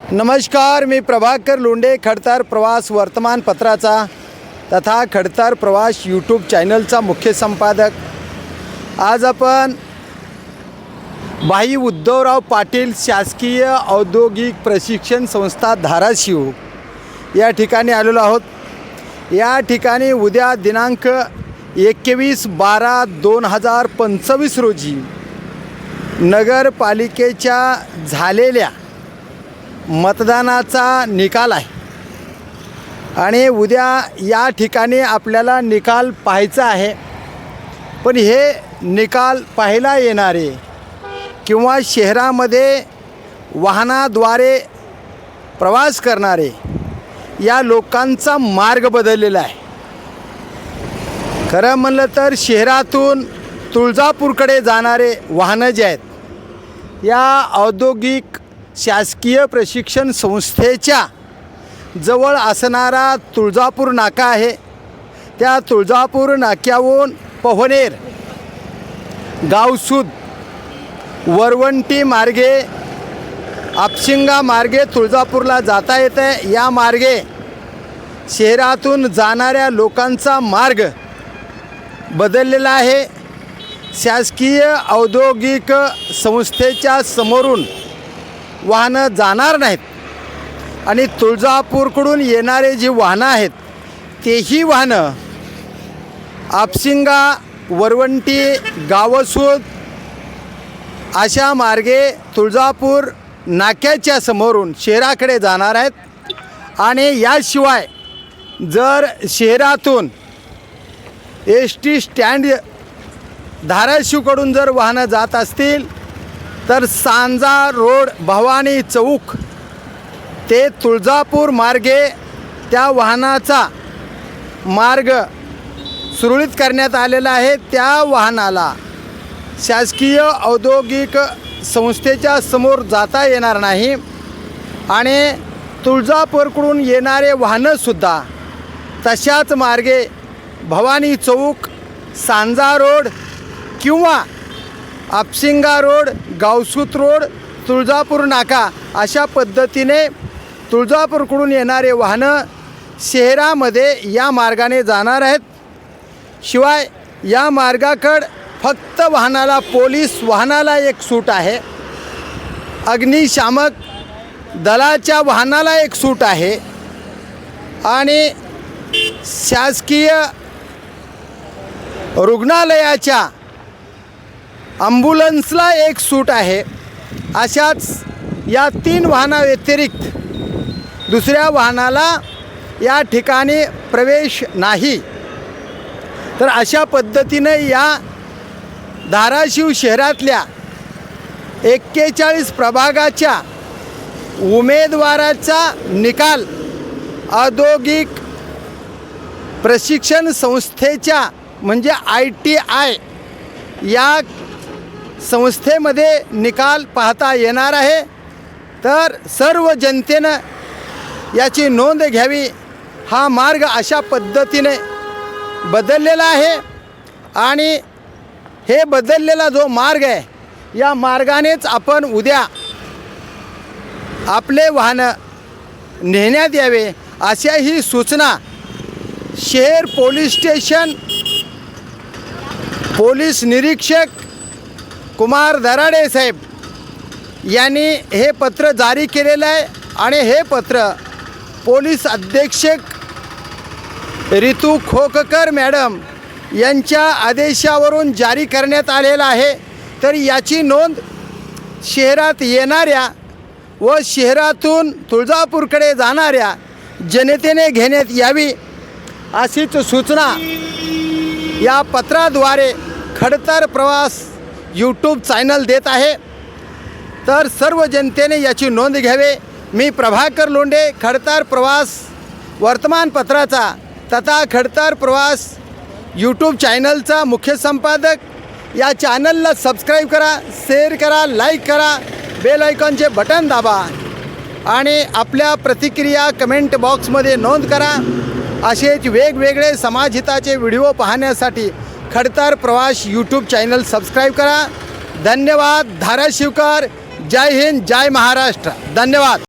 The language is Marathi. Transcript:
नमस्कार, मी प्रभाकर लोंढे, खडतर प्रवास वर्तमानपत्राचा तथा खडतर प्रवास यूट्यूब चॅनलचा मुख्य संपादक। आज आपण भाई उद्धवराव पाटील शासकीय औद्योगिक प्रशिक्षण संस्था धाराशिव या ठिकाणी आलेलो आहोत। या ठिकाणी उद्या दिनांक 21/12/2025 रोजी नगरपालिकेच्या झालेल्या मतदानाचा निकाल आहे आणि उद्या या ठिकाणी आपल्याला निकाल पाहायचा आहे। पण हे निकाल पाहायला येणारे किंवा शहरामध्ये वाहनाद्वारे प्रवास करणारे या लोकांचा मार्ग बदललेला आहे। खरं म्हणलं तर शहरातून तुळजापूरकडे जाणारे वाहनं जे आहेत, या औद्योगिक शासकीय प्रशिक्षण संस्थेच्या जवळ असणारा तुळजापूर नाका आहे। त्या तुळजापूर नाक्याहून पोहनेर, गावसूद, वरवंटी मार्गे, आपशिंगा मार्गे तुळजापूरला जाता येते। या मार्गे शहरातून जाणाऱ्या लोकांचा मार्ग बदललेला आहे। शासकीय औद्योगिक संस्थेच्या समोरून वाहनं जाणार नाहीत आणि तुळजापूरकडून येणारे जी वाहनं आहेत तेही वाहनं आपशिंगा, वरवंटी, गावसूद अशा मार्गे तुळजापूर नाक्याच्या समोरून शहराकडे जाणार आहेत। आणि याशिवाय जर शहरातून ST स्टँड धाराशिवकडून जर वाहनं जात असतील तर सांजा रोड, भवानी चौक ते तुळजापूर मार्गे त्या वाहनाचा मार्ग सुरळीत करण्यात आलेला आहे। त्या वाहनाला शासकीय औद्योगिक संस्थेच्या समोर जाता येणार नाही आणि तुळजापूरकडून येणारे वाहनंसुद्धा तशाच मार्गे भवानी चौक, सांजा रोड किंवा आपशिंगा रोड, गावसूत रोड, तुळजापूर नाका अशा पद्धतीने तुळजापूरकडून येणारे वाहनं शहरामध्ये या मार्गाने जाणार आहेत। शिवाय या मार्गाकडं फक्त वाहनाला, पोलीस वाहनाला एक सूट आहे, अग्निशामक दलाच्या वाहनाला एक सूट आहे आणि शासकीय रुग्णालयाच्या ॲम्ब्युलन्सला एक सूट आहे। अशाच या 3 वाहनाव्यतिरिक्त दुसऱ्या वाहनाला या ठिकाणी प्रवेश नाही। तर अशा पद्धतीने या धाराशिव शहरातल्या 41 प्रभागाच्या उमेदवाराचा निकाल औद्योगिक प्रशिक्षण संस्थेच्या म्हणजे ITI या संस्थेमध्ये निकाल पाहता येणार आहे। तर सर्व जनतेनं याची नोंद घ्यावी। हा मार्ग अशा पद्धतीने बदललेला आहे आणि हे बदललेला जो मार्ग आहे या मार्गानेच आपण उद्या आपले वाहनं नेण्यात यावे अशाही सूचना शहर पोलीस स्टेशन पोलीस निरीक्षक कुमार दराडे साहेब यांनी हे पत्र जारी केलेलं आहे आणि हे पत्र पोलीस अधीक्षक रितू खोककर मॅडम यांच्या आदेशावरून जारी करण्यात आलेलं आहे। तर याची नोंद शहरात येणाऱ्या व शहरातून तुळजापूरकडे जाणाऱ्या जनतेने घेण्यात यावी अशीच सूचना या पत्राद्वारे खडतर प्रवास यूट्यूब चॅनल देत आहे। तर सर्व जनतेने याची नोंद घ्यावी। मी प्रभाकर लोंढे, खडतर प्रवास वर्तमानपत्राचा तथा खडतर प्रवास यूट्यूब चॅनलचा मुख्य संपादक। या चॅनलला सबस्क्राईब करा, शेअर करा, लाईक करा, बेल आयकॉनचे बटन दाबा आणि आपल्या प्रतिक्रिया कमेंट बॉक्समध्ये नोंद करा। असेच वेगवेगळे समाजहिताचे व्हिडिओ पाहण्यासाठी खडतर प्रवास यूट्यूब चॅनल सबस्क्राईब करा। धन्यवाद। धाराशिवकर, जय हिंद, जय महाराष्ट्र। धन्यवाद।